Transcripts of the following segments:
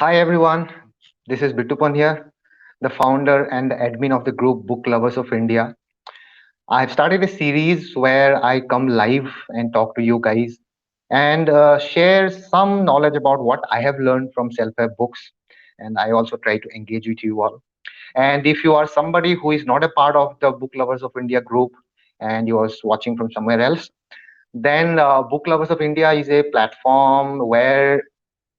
Hi everyone, this is Bitupan here, the founder and the admin of the group Book Lovers of India. I've started a series where I come live and talk to you guys and share some knowledge about what I have learned from self-help books. And I also try to engage with you all. And if you are somebody who is not a part of the Book Lovers of India group and you are watching from somewhere else, then Book Lovers of India is a platform where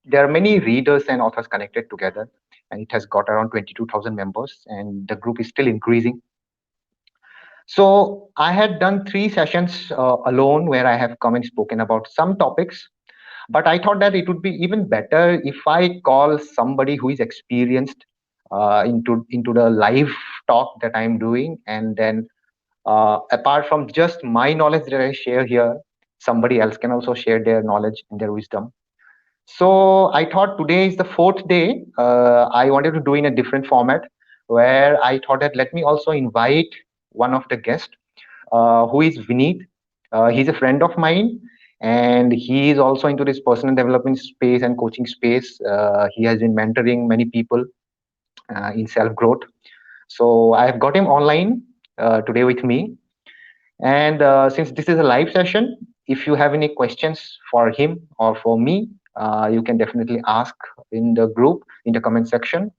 there are many readers and authors connected together, and it has got around 22,000 members, and the group is still increasing. So I had done three sessions alone where I have come and spoken about some topics, but I thought that it would be even better if I call somebody who is experienced into the live talk that I'm doing, and then apart from just my knowledge that I share here, somebody else can also share their knowledge and their wisdom. So I thought today is the fourth day. I wanted to do in a different format where I thought that let me also invite one of the guests who is Vinit. He's a friend of mine and he is also into this personal development space and coaching space. He has been mentoring many people in self growth. So I've got him online today with me. And since this is a live session, if you have any questions for him or for me, you can definitely ask in the group, in the comment section.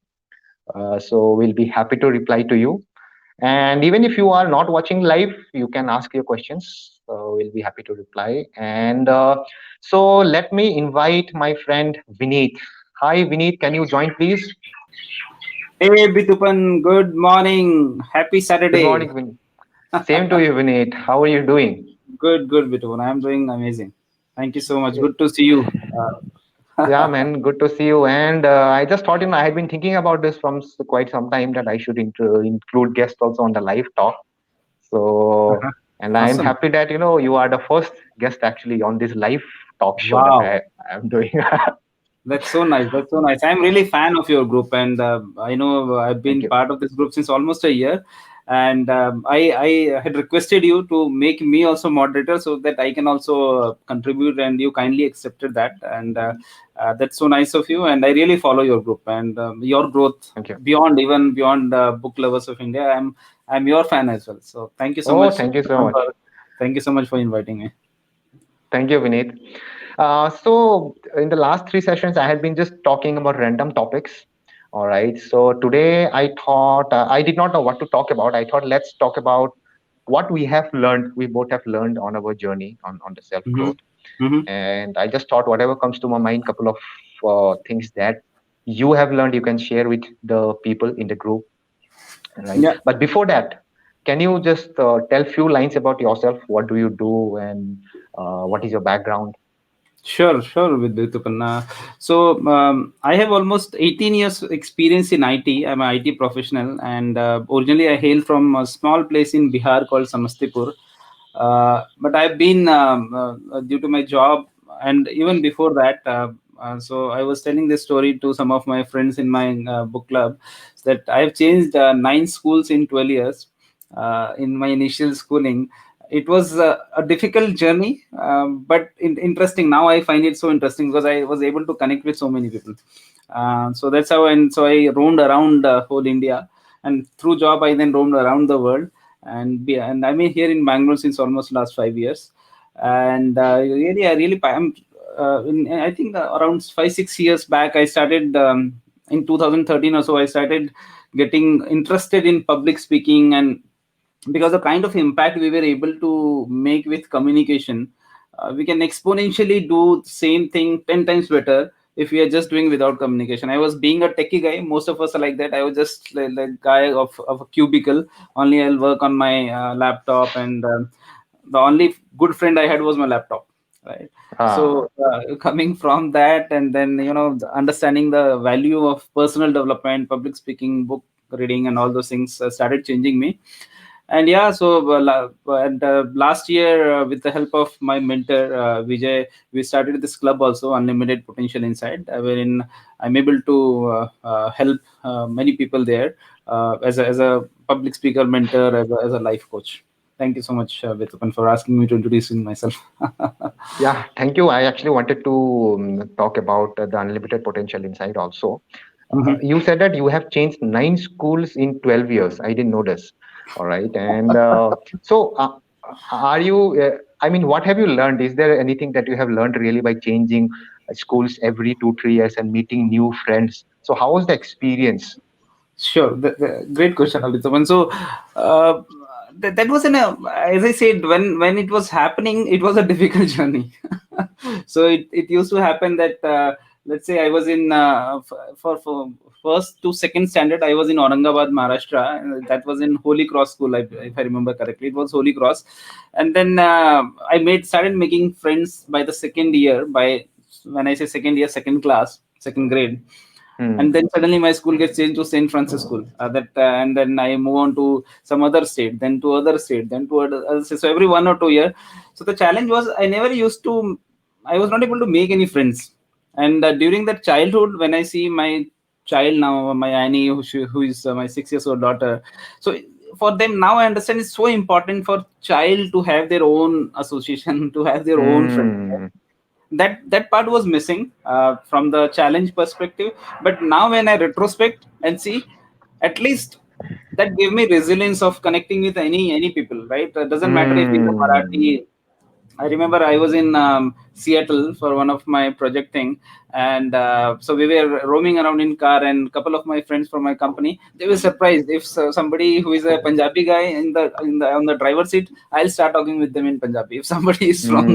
So we'll be happy to reply to you. And even if you are not watching live, you can ask your questions. We'll be happy to reply. And so let me invite my friend Vineet. Hi, Vineet. Can you join, please? Hey Bitupan, good morning. Happy Good Saturday. morning, Vineet. Same to you, Vineet. How are you doing? Good Bitupan. I'm doing amazing. Thank you so much. Good to see you. Yeah, man, good to see you. And I just thought, I had been thinking about this from quite some time that I should include guests also on the live talk. So, and I'm Awesome. happy that, you are the first guest actually on this live talk show that Wow. I'm doing. That's so nice. That's so nice. I'm really fan of your group, and I know I've Thank been you. part of this group since almost a year. And I had requested you to make me also moderator so that I can also contribute, and you kindly accepted that. And that's so nice of you. And I really follow your group and your growth Thank you. beyond even beyond Book Lovers of India. I'm your fan as well. So thank you so Oh, much. thank you so much. Thank you so much for inviting me. Thank you, Vineet. So in the last three sessions, I had been just talking about random topics. All right. So today I thought I did not know what to talk about. I thought let's talk about what we have learned. We both have learned on our journey on the self Hmm. growth. Hmm. And I just thought whatever comes to my mind, couple of things that you have learned, you can share with the people in the group. Right. Yeah. But before that, can you just tell few lines about yourself? What do you do, and what is your background? Sure, with Tupanna. So I have almost 18 years experience in IT. I'm an IT professional, and originally I hail from a small place in Bihar called Samastipur. But I've been due to my job, and even before that. So I was telling this story to some of my friends in my book club that I have changed 9 schools in 12 years. In my initial schooling, it was a difficult journey, but interesting. Now I find it so interesting because I was able to connect with so many people. So that's how, and so I roamed around whole India, and through job I then roamed around the world, and I'm here in Bangalore since almost last 5 years. And really, I'm I think around 5 6 years back I started, in 2013 or so I started getting interested in public speaking, and because the kind of impact we were able to make with communication, we can exponentially do same thing 10 times better if we are just doing without communication. I was being a techie guy, most of us are like that. I was just like guy of a cubicle. Only I'll work on my laptop, and the only good friend I had was my laptop, right? Ah, So coming from that, and then understanding the value of personal development, public speaking, book reading, and all those things started changing me. And yeah, so last year, with the help of my mentor Vijay, we started this club also, Unlimited Potential Inside, wherein I'm able to help many people there, as a public speaker, mentor, as a life coach. Thank you so much, Vetupan, for asking me to introduce myself. Yeah, thank you. I actually wanted to talk about the unlimited potential inside also. Mhm. You said that you have changed 9 schools in 12 years. I didn't notice. All right. And are you, I mean, what have you learned? Is there anything that you have learned really by changing schools every 2, 3 years and meeting new friends? So, how was the experience? Sure, great question, Abhitavan. So that was as I said, when it was happening, it was a difficult journey. So it used to happen that let's say I was in for first to second standard, I was in Aurangabad, Maharashtra. That was in Holy Cross School, if I remember correctly. It was Holy Cross, and then I made started making friends by the second year. By when I say second year, second class, second grade, Hmm. and then suddenly my school gets changed to St. Francis School. And then I move on to some other state, then to other state, then to other state. So every 1 or 2 year. So the challenge was I never used to. I was not able to make any friends. And during that childhood, when I see my child now, my Annie, who is my 6 years old daughter, so for them now I understand it's so important for child to have their own association, to have their own friends. Hmm. That part was missing from the challenge perspective, but now when I retrospect and see, at least that gave me resilience of connecting with any people, right? It doesn't matter if he's a Hmm. Marathi. I remember I was in Seattle for one of my project thing, and so we were roaming around in car, and a couple of my friends from my company, they were surprised if somebody who is a Punjabi guy in the on the driver's seat, I'll start talking with them in Punjabi. If somebody is from,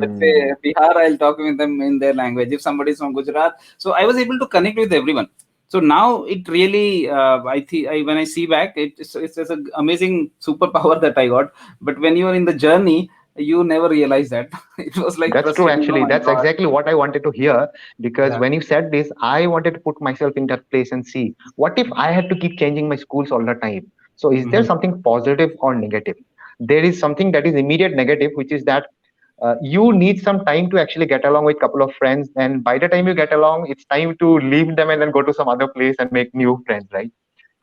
let's say, Hmm. Bihar, I'll talk with them in their language. If somebody is from Gujarat, so I was able to connect with everyone. So now it really, I think, when I see back, it's an amazing superpower that I got. But when you are in the journey, you never realize that. It was like That's true, frustrating. Oh actually. my That's god. exactly what I wanted to hear. Because Yeah. when you said this, I wanted to put myself in that place and see what if I had to keep changing my schools all the time? So, is there Mhm. something positive or negative? There is something that is immediate negative, which is that you need some time to actually get along with a couple of friends. And by the time you get along, it's time to leave them and then go to some other place and make new friends, right?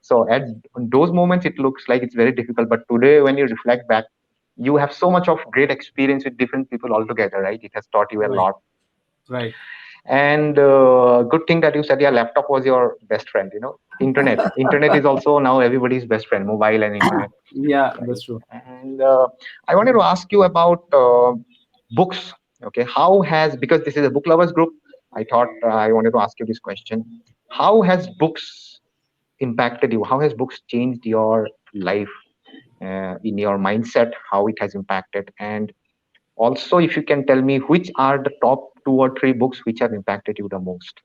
So, at those moments, it looks like it's very difficult. But today, when you reflect back, you have so much of great experience with different people altogether, right? It has taught you a Right. lot. Right. And good thing that you said your laptop was your best friend. Internet is also now everybody's best friend, mobile and internet, Yeah, right? that's true. And I wanted to ask you about books. Okay, how has, because this is a book lovers group, I thought I wanted to ask you this question: how has books impacted you? How has books changed your life, in your mindset, how it has impacted? And also, if you can tell me which are the top 2 or 3 books which have impacted you the most.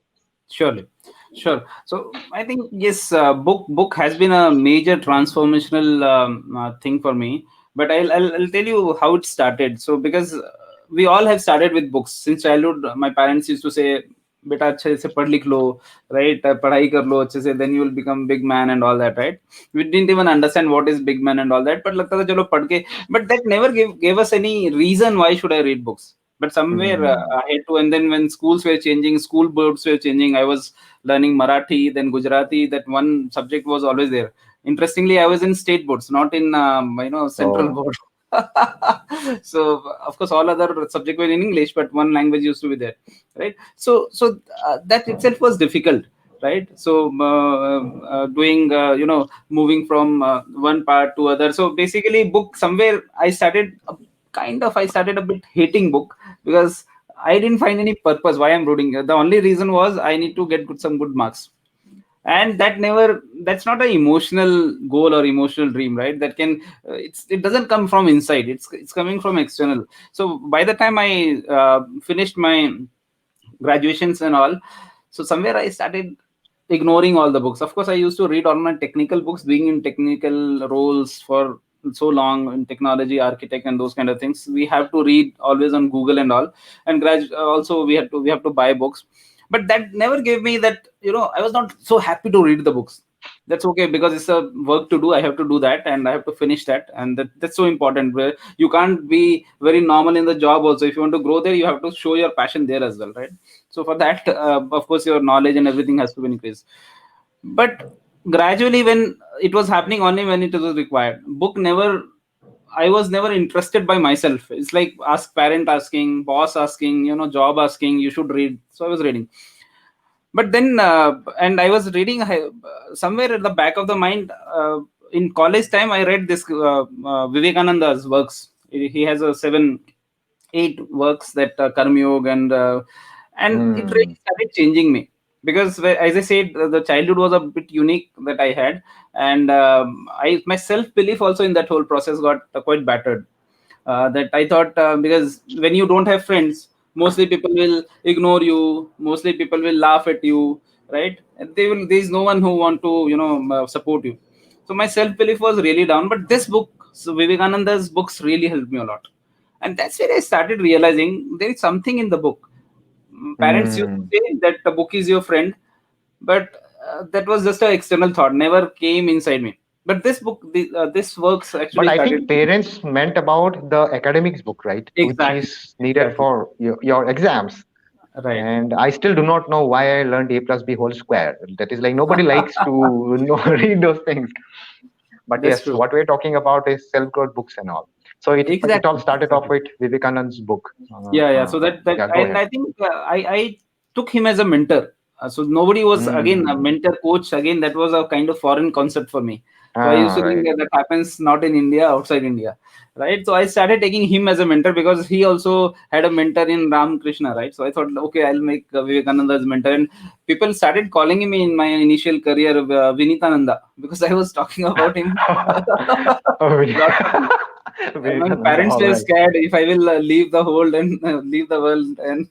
Surely, sure. So I think yes, book has been a major transformational thing for me. But I'll tell you how it started. So because we all have started with books since childhood. My parents used to say, "बेटा अच्छे से पढ़ लिख लो, right? पढ़ाई कर लो अच्छे से, then you will become big man and all that, right?" We didn't even understand what is big man and all that, but लगता था चलो पढ़ के, but that never gave us any reason why should I read books. But somewhere Hmm. I had to, and then when schools were changing, school boards were changing, I was learning Marathi, then Gujarati. That one subject was always there. Interestingly, I was in state boards, not in central Oh. board. So of course all other subject were in English, but one language used to be there, right? So that itself was difficult, right? So doing moving from one part to other. So basically book, somewhere I started a bit hating book, because I didn't find any purpose why I'm reading. The only reason was I need to get some good marks, and that's not an emotional goal or emotional dream, right? That can it doesn't come from inside. It's coming from external. So by the time I finished my graduations and all, so somewhere I started ignoring all the books. Of course, I used to read all my technical books, being in technical roles for so long in technology, architect, and those kind of things. We have to read always on Google and all, and also we have to buy books. But that never gave me that. I was not so happy to read the books. That's okay, because it's a work to do. I have to do that, and I have to finish that, and that's so important. Where you can't be very normal in the job. Also, if you want to grow there, you have to show your passion there as well, right? So for that, of course, your knowledge and everything has to be increased. But gradually, when it was happening only when it was required, book never I was never interested by myself. It's like ask parent asking, boss asking, job asking, you should read. So I was reading. But then, and I was reading somewhere at the back of the mind. In college time, I read this Vivekananda's works. He has a 8 works that Karma Yoga, and it really Hmm. started changing me, because as I said, the childhood was a bit unique that I had, and I my self belief also in that whole process got quite battered. That I thought, because when you don't have friends, mostly people will ignore you, mostly people will laugh at you, right? And there's no one who want to support you. So my self belief was really down. But this book, so Vivekananda's books, really helped me a lot, and that's where I started realizing there is something in the book. Parents used to Hmm. say that the book is your friend, but that was just an external thought, never came inside me. But this works But actually I started. think parents meant about the academics book, right? Which Exactly, is needed exactly, for your exams. right. And I still do not know why I learned a plus b whole square. That is like nobody likes to read those things. But That's yes, true. what we're talking about is self growth books and all. So it all Exactly, started off exactly. with Vivekanand's book. Yeah. So that Yeah, go and ahead. I think I took him as a mentor. So nobody was, again, a Hmm. mentor coach. Again, that was a kind of foreign concept for me. So I used Ah, to think right. that happens not in India, outside India, right? So I started taking him as a mentor because he also had a mentor in Ram Krishna, right? So I thought, okay, I'll make Vivekananda as mentor, and people started calling him in my initial career Vinitananda, because I was talking about him. Oh, Lots of things. My Vivekananda. parents All were right. scared if I will leave the world and leave the world and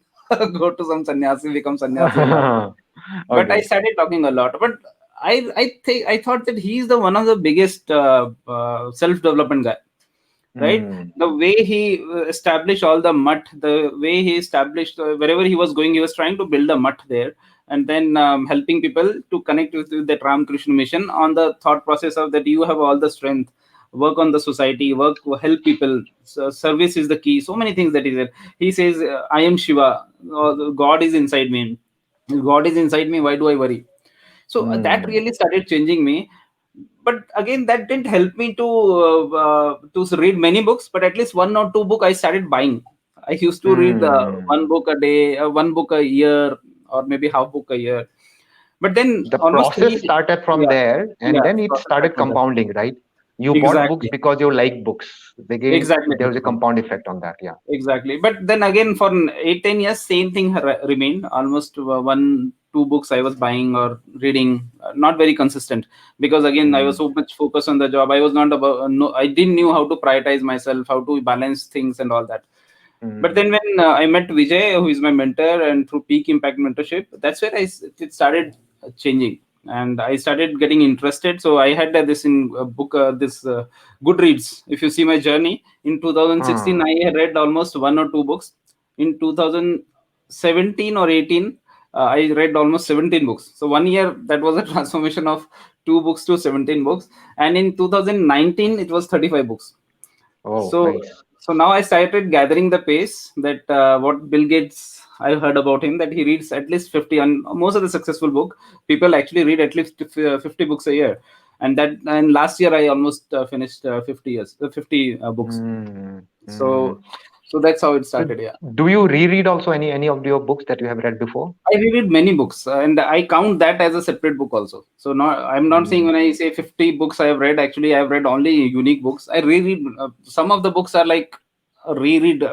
go to some sannyasi, become sannyasi and all. But I Okay. started talking a lot. But I thought that he's the one of the biggest self development guy, right? Hmm. The way he established all the mutt, the way he established, wherever he was going, he was trying to build a mutt there, and then helping people to connect with the Ramakrishna mission on the thought process of that you have all the strength, work on the society, work, help people. So service is the key. So many things that he said. He says, I am Shiva, God is inside me. If God is inside me, why do I worry? So that Hmm. really started changing me. But again, that didn't help me to read many books, but at least one or two book I started buying. I used to read Hmm. one book a day, one book a year, or maybe half book a year. But then The almost process three. started from Yeah, there, and yeah, then it process started started from there. compounding, right? You bought books Exactly, because you like books. Again, exactly, there was a exactly. compound effect on that. Yeah. Exactly. But then again, for 8-10 years, same thing remained. Almost one, two books I was buying or reading, not very consistent, because again, I was Hmm. so much focused on the job. I was not about, no, I didn't knew how to prioritize myself, how to balance things and all that. But then Hmm. when I met Vijay, who is my mentor, and through Peak Impact Mentorship, that's where it started changing, and I started getting interested. So I had this in book, this Goodreads. If you see my journey in 2016, Ah. I had read almost one or two books. In 2017 or 18, I read almost 17 books. So 1 year, that was a transformation of 2 books to 17 books, and in 2019 it was 35 books. Oh, So, nice. so now I started gathering the pace that what Bill Gates, I heard about him that he reads at least 50, and most of the successful book people actually read at least 50 books a year. And last year I almost finished 50 books. Hmm. Hmm. So, so that's how it So, started. Yeah. do you reread also any of your books that you have read before? I reread many books, and I count that as a separate book also. So not, I'm not saying when Hmm. I say 50 books I have read, actually I have read only unique books. I reread some of the books are like a reread.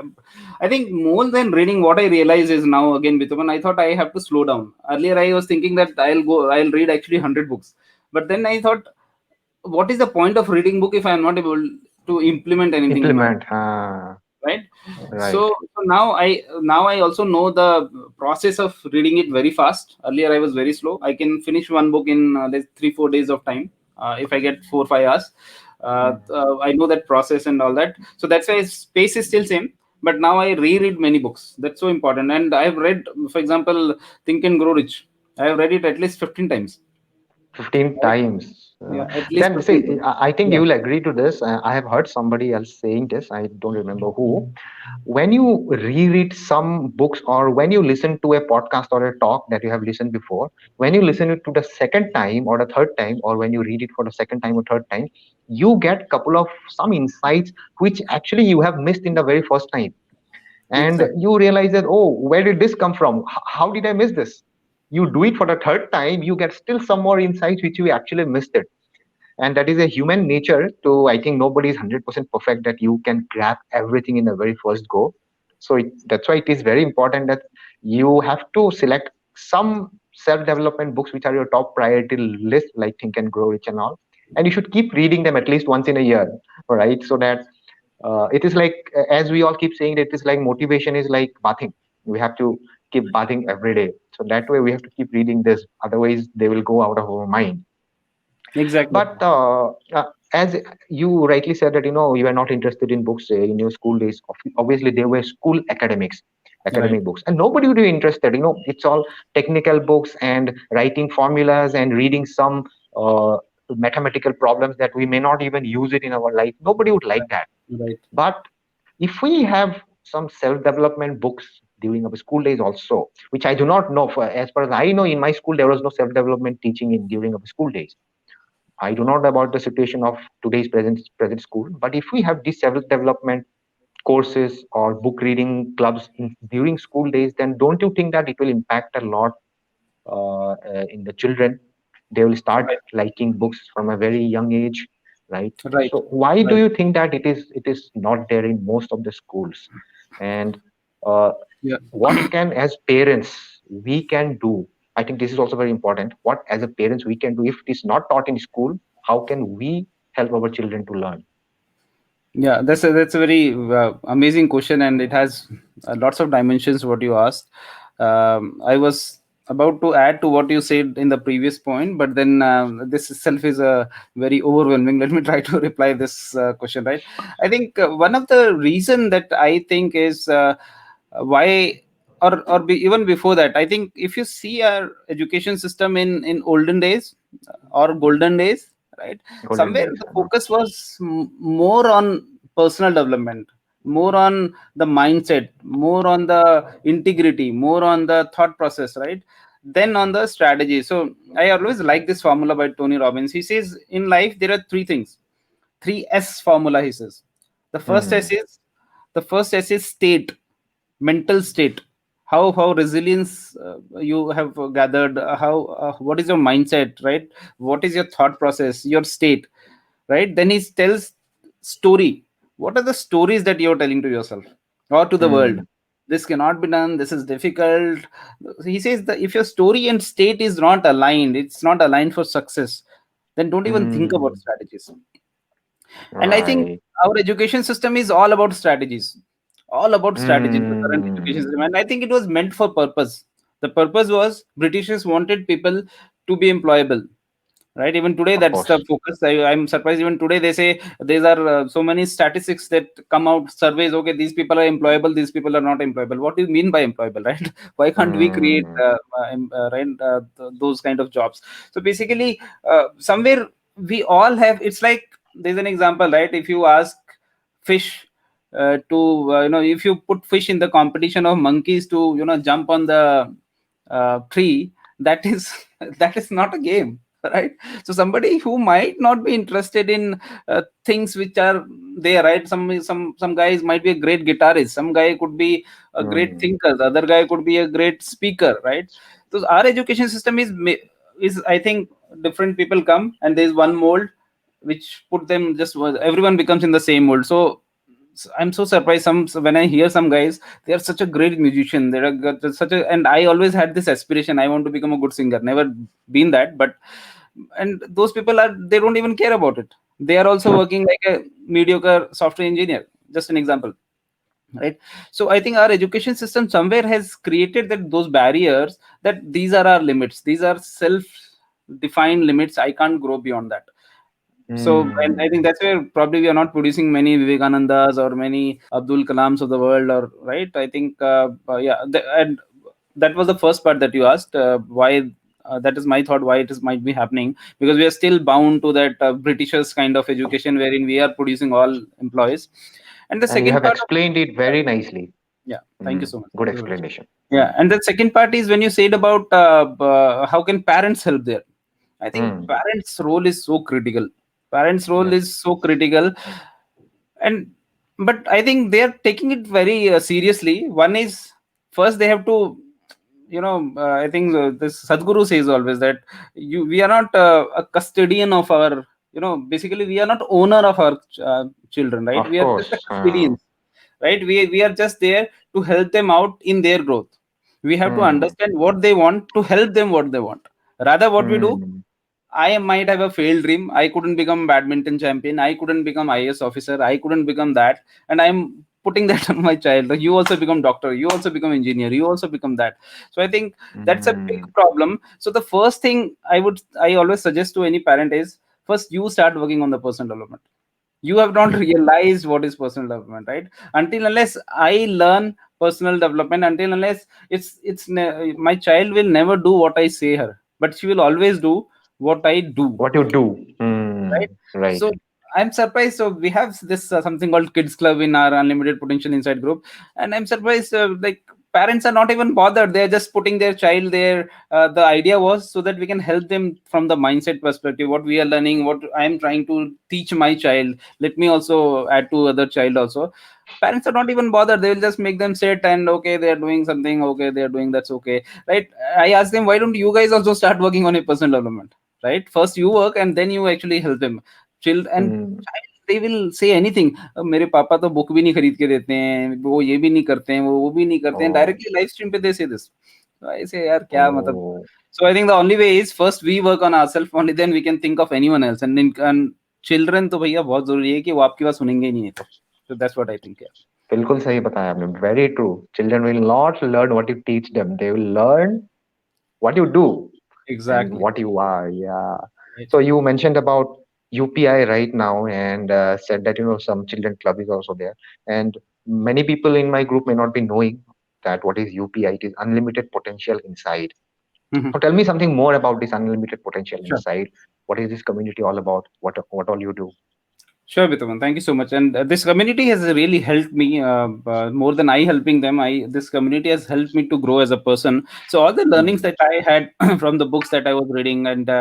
I think more than reading, what I realize is now again, Bituman, I thought I have to slow down. Earlier I was thinking that I'll read actually 100 books, but then I thought, what is the point of reading book if I am not able to implement anything in my life? Implement. Ah, Right. so right. so now I also know the process of reading it very fast. Earlier I was very slow. I can finish one book in like 3-4 days of time, if I get 4-5 hours. Hmm. I know that process and all that, so that's why space is still same. But now I reread many books. That's so important. And I've read, for example, Think and Grow Rich. I have read it at least 15 times. 15 times. Yeah, at least Then for see, people. I think you Yeah, will agree to this. I have heard somebody else saying this. I don't remember who. When you reread some books or when you listen to a podcast or a talk that you have listened before, when you listen it to the second time or the third time, or when you read it for the second time or third time, you get couple of some insights which actually you have missed in the very first time, and exactly. you realize that, oh, where did this come from? How did I miss this? You do it for the third time, you get still some more insights which you actually missed it. And that is a human nature. To, I think nobody is 100% perfect that you can grab everything in the very first go. So that's why it is very important that you have to select some self development books which are your top priority list, like Think and Grow Rich and all, and you should keep reading them at least once in a year, right? So that it is like, as we all keep saying, it is like motivation is like bathing. We have to keep bathing every day, so that way we have to keep reading this, otherwise they will go out of our mind. Exactly. But as you rightly said that, you are not interested in books in your school days. Obviously there were school Right. academic books, and nobody would be interested. It's all technical books and writing formulas and reading some mathematical problems that we may not even use it in our life. Nobody would like that. Right. But if we have some self development books during our school days also, which I do not know, for as far as I know, in my school there was no self development teaching in during our school days. I do not know about the situation of today's present school, but if we have these self development courses or book reading clubs during school days, then don't you think that it will impact a lot in the children? They will start Right. liking books from a very young age, right? Right. So why do Right. you think that it is not there in most of the schools? And uh, Yeah. what can, as parents, we can do? I think this is also very important. What, as a parents, we can do if it is not taught in school? How can we help our children to learn? Yeah, that's a very amazing question, and it has lots of dimensions. What you asked, I was about to add to what you said in the previous point, but then this itself is a very overwhelming. Let me try to reply this question. Right, I think one of the reason that I think is why, even before that, I think if you see our education system in olden days or golden days, right, Golden somewhere days. the focus was more on personal development, more on the mindset, more on the integrity, more on the thought process, right, then on the strategy. So I always like this formula by Tony Robbins. He says in life there are three things, three S formula. He says the first S Hmm. is the first S is state, mental state. How resilience you have gathered, how what is your mindset, right? What is your thought process, your state, right? Then he tells story. What are the stories that you're telling to yourself or to the world? Hmm. This cannot be done. This is difficult. He says that if your story and state is not aligned, it's not aligned for success, then don't even think about Hmm. strategies. And I think Right. our education system is all about strategies, all about strategies, the current education Hmm. system. And I think it was meant for purpose. The purpose was Britishers wanted people to be employable, right? Even today Of that's the course. focus. I'm surprised even today they say there are so many statistics that come out, surveys, okay, these people are employable, these people are not employable. What do you mean by employable? Right? Why can't we create Hmm. right, those kind of jobs? So basically somewhere we all have, it's like there's an example, right? If you ask fish to if you put fish in the competition of monkeys to jump on the tree, that is that is not a game, right? So somebody who might not be interested in things which are there, right? Some guys might be a great guitarist, some guy could be a great Hmm. thinker, the other guy could be a great speaker, right? So our education system is I think different people come and there's one mold which put them, just everyone becomes in the same mold. I'm so surprised when I hear some guys, they are such a great musician, they're such a, and I always had this aspiration, I want to become a good singer, never been that, but and those people are, they don't even care about it. They are also working like a mediocre software engineer, just an example, right? So I think our education system somewhere has created that those barriers, that these are our limits, these are self defined limits, I can't grow beyond that. So, and I think Hmm. that's where probably we are not producing many Vivekanandas or many Abdul Kalams of the world, or right. I think, yeah, and that was the first part that you asked. Why That is my thought why it is might be happening, because we are still bound to that Britishers kind of education wherein we are producing all employees. And the And you second have part of, explained it very nicely. yeah, thank you Mm, so much. good Thank you so much. explanation. Yeah, Mm, and the second part is when you said about how can parents help there. I think mm, parents' role is so critical. Parents' role yes. is so critical, and but I think they are taking it very seriously. One is, first they have to, I think this Sadhguru says always that we are not a custodian of our, basically we are not owner of our children, right? Of We are just a course. custodians, right? We are just there to help them out in their growth. We have to Mm, understand what they want to help them what they want. Rather, what we do, mm, I might have a failed dream. I couldn't become badminton champion. I couldn't become IS officer. I couldn't become that, and I'm putting that on my child. Like, you also become doctor. You also become engineer. You also become that. So I think that's a big mm. problem. So the first thing I always suggest to any parent is, first you start working on the personal development. You have not realized what is personal development, right? Until unless I learn personal development, until unless my child will never do what I say her, but she will always do what I do, What you do? right? Right. So I'm surprised. So we have this something called Kids Club in our Unlimited Potential Inside group, and I'm surprised. Like, parents are not even bothered. They're just putting their child there. The idea was so that we can help them from the mindset perspective. What we are learning, what I'm trying to teach my child. Let me also add to other child also. Parents are not even bothered. They will just make them sit and, okay, they are doing something. Okay, they are doing, that's okay, right? I ask them, why don't you guys also start working on a personal development, right? First you work and then you actually help them. Child and Mm. child, they will say anything. मेरे पापा तो book भी नहीं खरीद के देते हैं, वो ये भी नहीं करते हैं, वो भी नहीं करते हैं, Oh, डायरेक्टली लाइव स्ट्रीम पे दे से दिस. I say, यार क्या मतलब. oh. So I think the only way is, first we work on ourselves, only then we can think of anyone else. And children तो भैया बहुत जरूरी है कि वो आपकी बात सुनेंगे ही नहीं तो. So that's what I think. Yeah. बिल्कुल सही बताया आपने. Very true. Children will not learn what you teach them. They will learn what you do and Exactly. what you are. Yeah. Right. So you mentioned about UPI right now, and said that some children club is also there, and many people in my group may not be knowing that what is UPI. It is unlimited potential inside. Mhm. So tell me something more about this unlimited potential Sure. inside. What is this community all about? What all you do? Sure, Vitaman. Thank you so much. And this community has really helped me more than I helping them. This community has helped me to grow as a person. So all the learnings Mm, that I had from the books that I was reading, and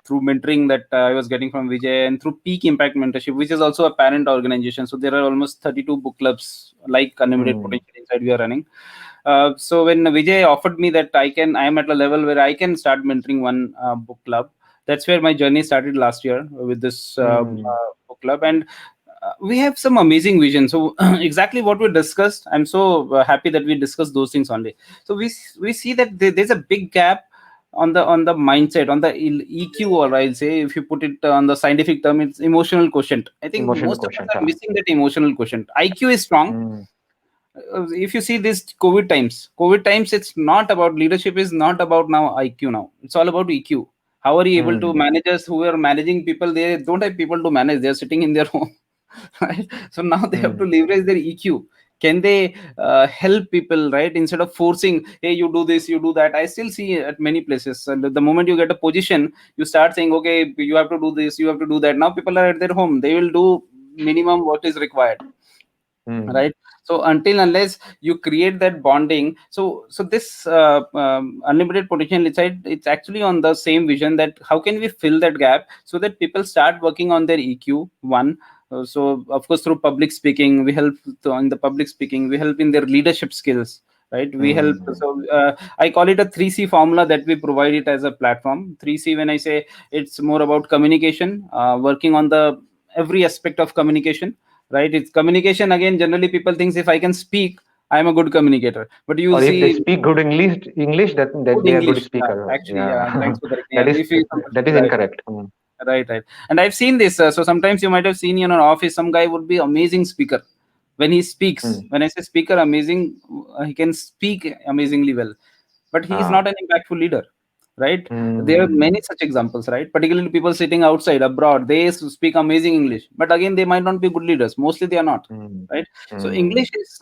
through mentoring that I was getting from Vijay, and through Peak Impact Mentorship, which is also a parent organization. So there are almost 32 book clubs like Unlimited mm, Potential Inside we are running. So when Vijay offered me that I am at a level where I can start mentoring one book club, that's where my journey started last year with this mm, book club. And we have some amazing vision. So exactly what we discussed, I'm so happy that we discussed those things only. So we see that there's a big gap on the mindset, on the EQ, or I'll say, if you put it on the scientific term, it's emotional quotient. I think emotional most of us quotient. are Huh? missing that emotional quotient. IQ is strong. Mm, If you see this COVID times, it's not about leadership, is not about now IQ. Now it's all about EQ. How are you able to mm, managers who are managing people, they don't have people to manage, they're sitting in their home. Right? So now they have to mm, leverage their EQ. Can they help people, right, instead of forcing, hey, you do this, you do that. I still see at many places, and the moment you get a position, you start saying, okay, you have to do this, you have to do that. Now people are at their home, they will do minimum what is required, mm, right? So until unless you create that bonding, so this unlimited potential inside, it's actually on the same vision, that how can we fill that gap so that people start working on their EQ. One, so of course through public speaking we help. On the public speaking, we help in their leadership skills, right? We help. mm, So I call it a 3C formula that we provide it as a platform. 3C, when I say, it's more about communication, working on the every aspect of communication, right? It's communication. Again, generally people thinks, if I can speak, I am a good communicator, but you'll or if they see speak good English, that good they are good English. speaker. Actually, Yeah. yeah, thanks for correcting. that Yeah, is if you, that is right, incorrect. Mm, right, right. And I've seen this. So sometimes you might have seen in an office, some guy would be amazing speaker. When he speaks, mm, when I say speaker, amazing, he can speak amazingly well, but he is ah, not an impactful leader, right? There are mm, many such examples, right? Particularly people sitting outside abroad, they speak amazing English, but again, they might not be good leaders. Mostly they are not, mm, right? So mm, English is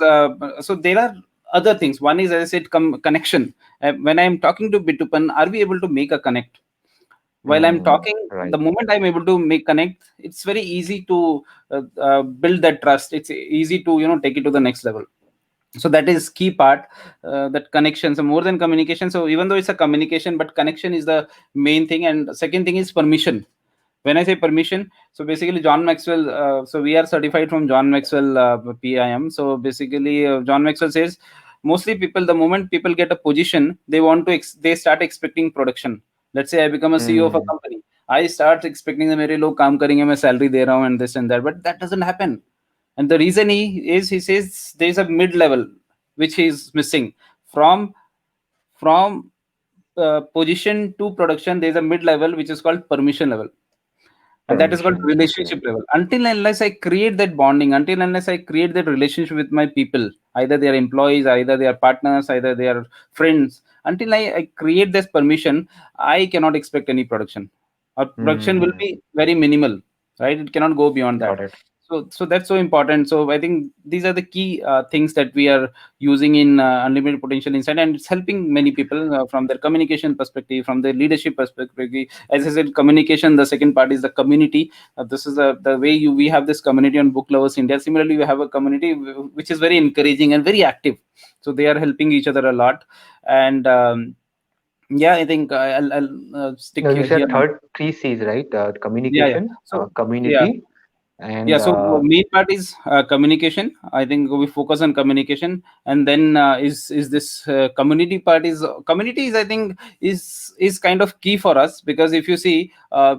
so there are other things. One is, as I said, connection. When I'm talking to Bitupan, are we able to make a connect? While I'm talking, Right. the moment I'm able to make connect, it's very easy to build that trust. It's easy to take it to the next level. So that is key part, that connections are more than communication. So even though it's a communication, but connection is the main thing. And second thing is permission. When I say permission, so basically John Maxwell, so we are certified from John Maxwell PIM. So basically John Maxwell says mostly people, the moment people get a position, they want to they start expecting production. Let's say I become a CEO of a Mm, company, I start expecting the very low काम करेंगे मैं salary दे रहा हूँ and this and that, but that doesn't happen. And the reason he says there's a mid level which is missing from position to production. There's a mid level which is called permission level, and that is called permission. Okay. relationship level. Until and unless I create that bonding, until and unless I create that relationship with my people, either they are employees, either they are partners, either they are friends, until I create this permission, I cannot expect any production. Our production will Mm, be very minimal, right? It cannot go beyond got that. it. So that's so important. So I think these are the key things that we are using in unlimited potential insight, and it's helping many people from their communication perspective, from their leadership perspective. As I said, communication. The second part is the community. This is the way we have this community on Book Lovers India. Similarly, we have a community which is very encouraging and very active. So they are helping each other a lot. And yeah, I think I'll No, stick you here. said third three C's, right? Yeah. Communication, So yeah. community, Yeah, and so main part is communication. I think we focus on communication, and then is this community part is community is, I think, is kind of key for us, because if you see,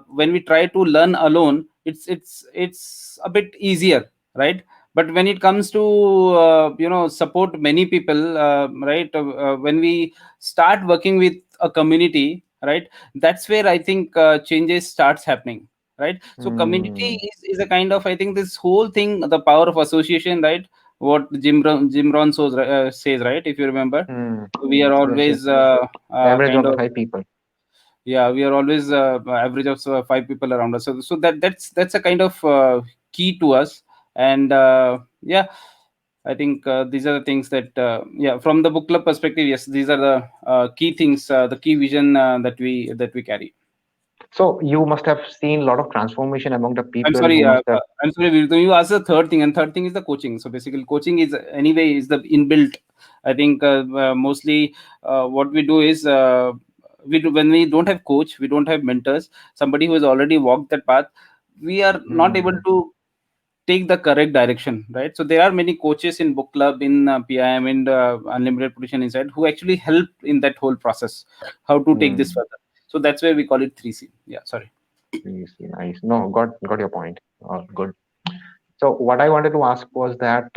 when we try to learn alone, it's a bit easier, right? But when it comes to support many people, right? When we start working with a community, right? That's where I think changes starts happening, right? So community mm, is a kind of, I think, this whole thing, the power of association, right? What Jim Rohn says, right? If you remember, mm. we are Yes, yes. always Average kind of the of, five people. yeah, we are always average of five people around us. So that's a kind of key to us. And yeah, I think these are the things that yeah, from the book club perspective, yes, these are the key things, the key vision that we carry. So you must have seen a lot of transformation among the I'm people sorry. who must have. I'm sorry. Virudhu, you asked the third thing, and third thing is the coaching. So basically, coaching is anyway is the inbuilt. I think mostly what we do is we do when we don't have coach, we don't have mentors, somebody who has already walked that path. We are not able Mm, to take the correct direction, right? So there are many coaches in book club, in PIM, in Unlimited Potential Insight, who actually help in that whole process, how to take this mm. further. So that's where we call it 3C. Yeah. Sorry. Yes, nice. No, got your point. Good. So what I wanted to ask was that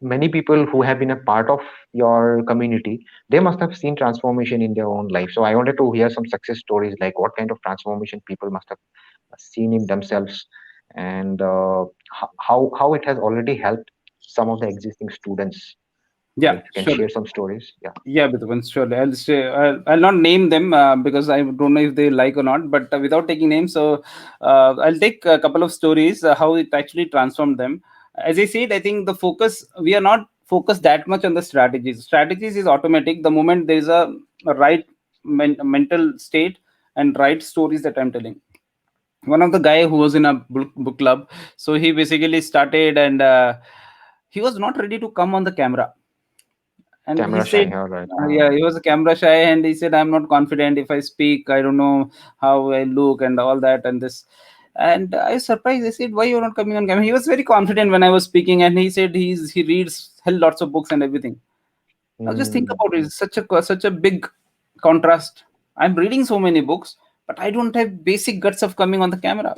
many people who have been a part of your community, they must have seen transformation in their own life. So I wanted to hear some success stories, like what kind of transformation people must have seen in themselves, and how it has already helped some of the existing students. Yeah. If you can Sure. share some stories, yeah. Yeah, Bidwan, surely. I'll say I'll not name them because I don't know if they like or not. But without taking names, so I'll take a couple of stories how it actually transformed them. As I said, I think the focus, we are not focused that much on the strategies. Strategies is automatic the moment there is a right mental state and right stories that I'm telling. One of the guy who was in a book club, so he basically started, and he was not ready to come on the camera. And he Camera said, shy, all right. yeah, he was a camera shy, and he said, I'm not confident if I speak, I don't know how I look and all that and this. And I was surprised. I said, why you're not coming on camera? He was very confident when I was speaking, and he said he reads hell lots of books and everything. Now just think Mm, about it. It's such a big contrast. I'm reading so many books, but I don't have basic guts of coming on the camera,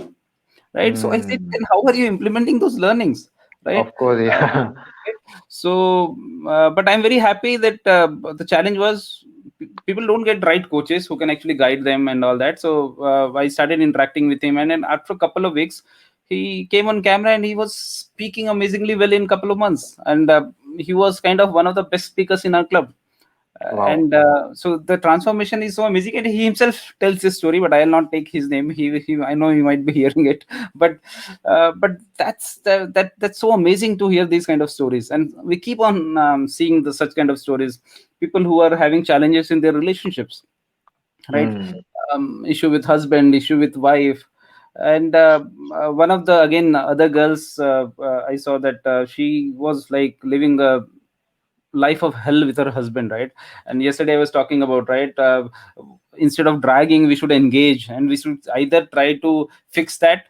right? So I said, mm. then how are you implementing those learnings, right? Of course, Uh, yeah. right? So, but I'm very happy that the challenge was people don't get right coaches who can actually guide them and all that. So I started interacting with him, and then after a couple of weeks, he came on camera and he was speaking amazingly well in a couple of months, and he was kind of one of the best speakers in our club. Wow. And so the transformation is so amazing, and he himself tells this story, but I'll not take his name. He I know he might be hearing it, but that's so amazing to hear these kind of stories, and we keep on seeing such kind of stories. People who are having challenges in their relationships, right? Hmm. Issue with husband, issue with wife, and one of the again other girls, I saw that she was like living a life of hell with her husband, right? And yesterday I was talking about, right, instead of dragging, we should engage, and we should either try to fix that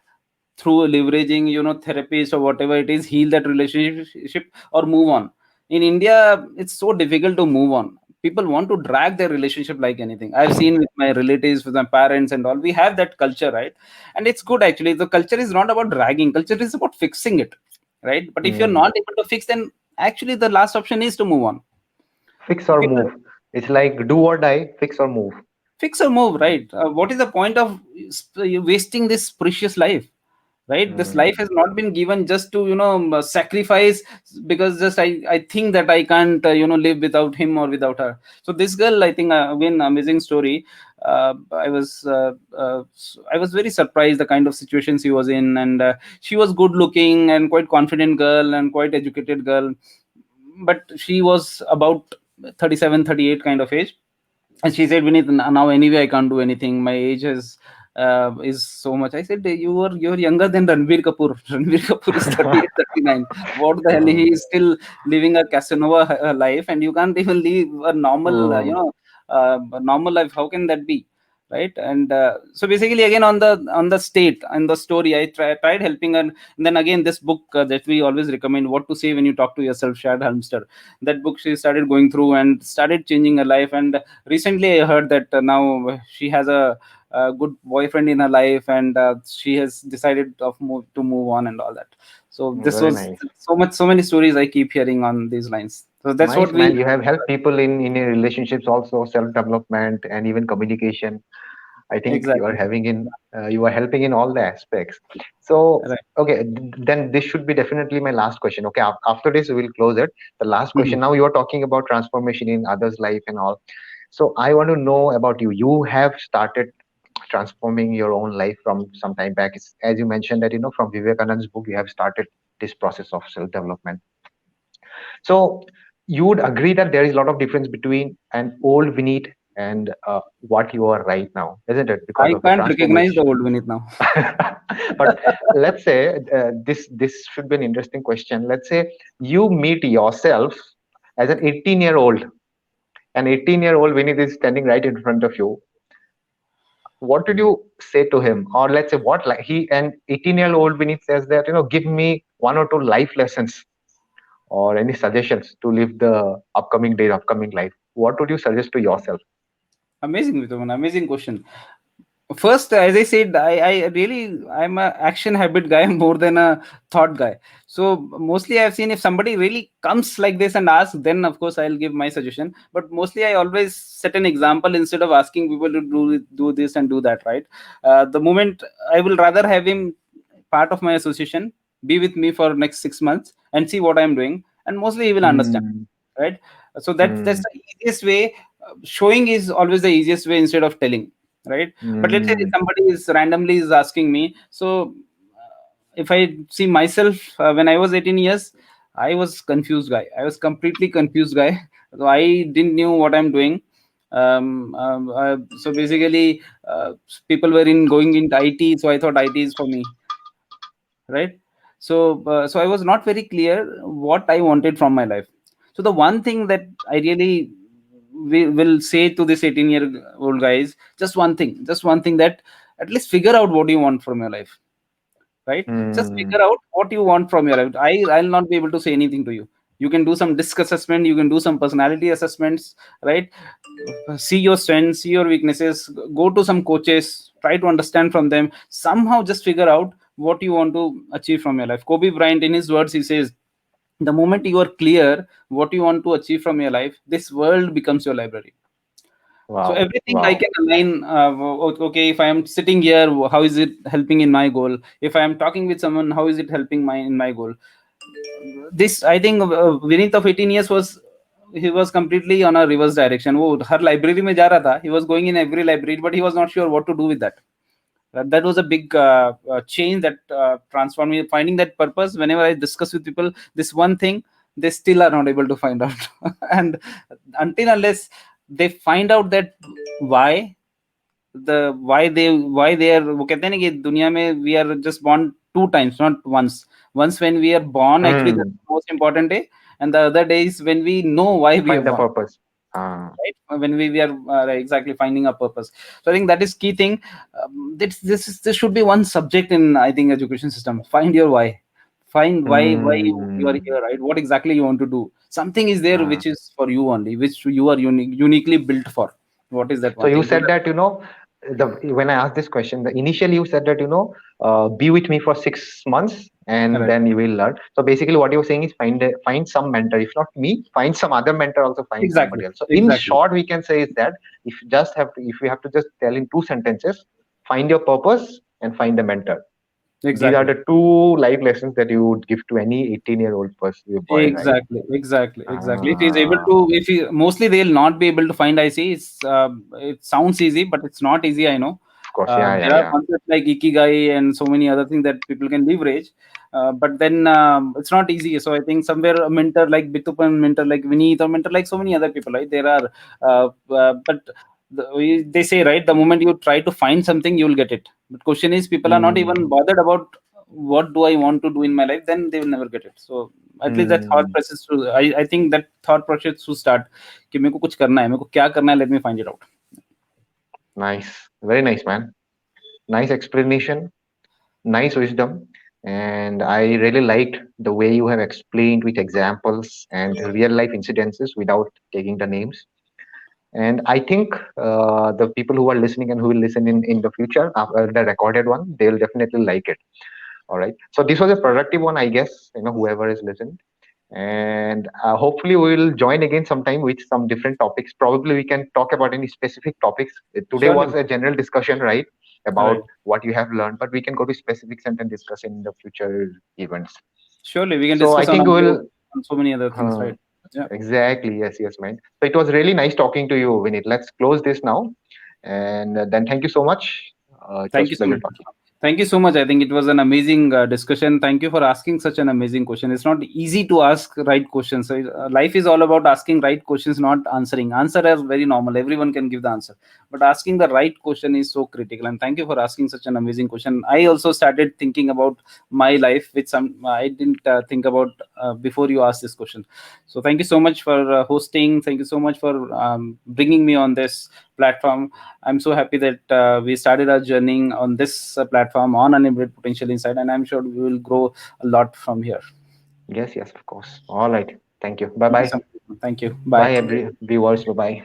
through leveraging, therapies or whatever it is, heal that relationship or move on. In India, it's so difficult to move on. People want to drag their relationship like anything. I've seen with my relatives, with my parents and all, we have that culture, right? And it's good actually. The culture is not about dragging, culture is about fixing it, right? But if you're Hmm. not able to fix, then actually the last option is to move on. Fix or People move. It's like do or die, fix or move. fix or move, right? What is the point of wasting this precious life, right? This life Hmm. has not been given just to sacrifice, because just I think that I can't live without him or without her. So this girl, I think, again, amazing story. I was very surprised the kind of situation she was in, and she was good looking and quite confident girl and quite educated girl, but she was about 37, 38 kind of age. And she said, Vinith, now anyway I can't do anything, my age is so much. I said, you're younger than Ranbir Kapoor. Ranbir Kapoor is 38, 39. What the hell, he Hmm. is still living a Casanova life, and you can't even live a normal Hmm. a normal life. How can that be, right? And so basically, again, on the state and the story, tried helping her. And then again, this book that we always recommend, What to Say When You Talk to Yourself, Shad Halmster, that book she started going through and started changing her life. And recently I heard that now she has a good boyfriend in her life, and she has decided to move on and all that. So this Very was nice. so many stories I keep hearing on these lines. So that's what Nice, we man. You have helped people in your relationships also, self-development and even communication. I think you are exactly. having in you are helping in all the aspects. So Right. okay, then this should be definitely my last question. Okay, after this we will close it. The last question. Mhm. Now you are talking about transformation in others' life and all. So I want to know about you. You have started transforming your own life from some time back. As you mentioned that from Vivekananda's book you have started this process of self-development. So you would agree that there is a lot of difference between an old Vinit and what you are right now, isn't it? Because I of the can't recognize the transformation. old Vinith now. But let's say this should be an interesting question. Let's say you meet yourself as an 18-year-old. An 18-year-old Vinit is standing right in front of you. What did you say to him? Or let's say what like he an 18-year-old Vinit says that give me one or two life lessons or any suggestions to live the upcoming day, upcoming life, what would you suggest to yourself? Amazing, Vitoman. Amazing question. First, as I said, I really, I'm a action habit guy more than a thought guy. So mostly I've seen, if somebody really comes like this and asks, then of course I'll give my suggestion. But mostly I always set an example instead of asking people to do this and do that, right? The moment, I will rather have him part of my association, be with me for next 6 months and see what I'm doing, and mostly he will understand, Hmm. right? So that's Hmm. the easiest way. Showing is always the easiest way instead of telling, right? But let's say if Hmm. somebody is randomly is asking me, so if I see myself, when I was 18 years, I was confused guy. I was completely confused guy. So I didn't knew what I'm doing. So basically, people were in going into IT, so I thought IT is for me, right? So I was not very clear what I wanted from my life. So the one thing that I really will say to this 18-year-old guy is just one thing, that at least figure out what you want from your life, right? Just Hmm. figure out what you want from your life. I'll not be able to say anything to you. You can do some disc assessment, you can do some personality assessments, right? See your strengths, see your weaknesses, go to some coaches, try to understand from them, somehow just figure out what you want to achieve from your life. Kobe Bryant, in his words, he says, the moment you are clear what you want to achieve from your life, this world becomes your library. So Wow. everything I Wow. can align. Okay, if I am sitting here, how is it helping in my goal? If I am talking with someone, how is it helping my in my goal? This, I think, Vinith of 18 years was he was completely on a reverse direction. वो हर library में जा रहा था. He was going in every library, but he was not sure what to do with that. That was a big change that transformed me. Finding that purpose. Whenever I discuss with people, this one thing they still are not able to find out, and until unless they find out that why why they are, वो कहते हैं ना कि दुनिया में we are just born two times, not once when we are born, actually that's Hmm. the most important day, and the other day is when we know why we are Find the born, purpose. Ah. right? When we are exactly finding a purpose. So I think that is key thing. This should be one subject in, I think, education system. Find your why. Find why you are Hmm. here, right? What exactly you want to do. Something is there Ah. which is for you only, which you are uniquely built for. What is that So one you thing? So said that, that, the when I asked this question, initially you said that, be with me for 6 months and right. then you will learn. So basically, what you're saying is find some mentor. If not me, find some other mentor. Also find Exactly. somebody else. So in Exactly. short, we can say is that if we have to just tell in 2 sentences, find your purpose and find a mentor. These are Exactly. the two life lessons that you would give to any 18-year-old person, boy, right? Exactly. If he's able Ah, to, if he mostly they'll not be able to find IC. It sounds easy, but it's not easy. I know. of course, yeah, yeah, There are yeah. concepts like ikigai and so many other things that people can leverage, but then it's not easy. So I think somewhere a mentor like Bitupan, mentor like Vinit, or mentor like so many other people, right? There are, but they say, right, the moment you try to find something, you will get it. But question is, people are not even Hmm. bothered about what do I want to do in my life, then they will never get it. So at least that thought Hmm. process I think that thought process should start कि मेरे को कुछ करना है, मेरे को क्या करना है, let me find it out. Nice. Very nice, man. Nice explanation, nice wisdom. And I really liked the way you have explained with examples and real life incidences without taking the names. And I think the people who are listening and who will listen in the future, after the recorded one, they will definitely like it. All right. So this was a productive one, I guess, whoever is listening. And hopefully we will join again sometime with some different topics. Probably we can talk about any specific topics. Today Surely, was a general discussion, right, about right. what you have learned, but we can go to specifics and then discuss in the future events. Surely we can So I discuss on think audio we'll and so many other things, uh, right? Yeah. exactly, yes, yes, man. So it was really nice talking to you, Vinit. Let's close this now, and then thank you so much. It Thank was you so pleasure much. talking. Thank you so much. I think it was an amazing discussion. Thank you for asking such an amazing question. It's not easy to ask right questions. So life is all about asking right questions, not answering. Answer is very normal. Everyone can give the answer. But asking the right question is so critical. And thank you for asking such an amazing question. I also started thinking about my life, which some I didn't think about before you asked this question. So thank you so much for hosting. Thank you so much for bringing me on this platform. I'm so happy that we started our journey on this platform on Unlimited Potential Insight, and I'm sure we will grow a lot from here. Yes, yes, of course. All right. Thank you. Bye Thank you so bye. much. Thank you. Bye, Bye. every viewers. Bye bye.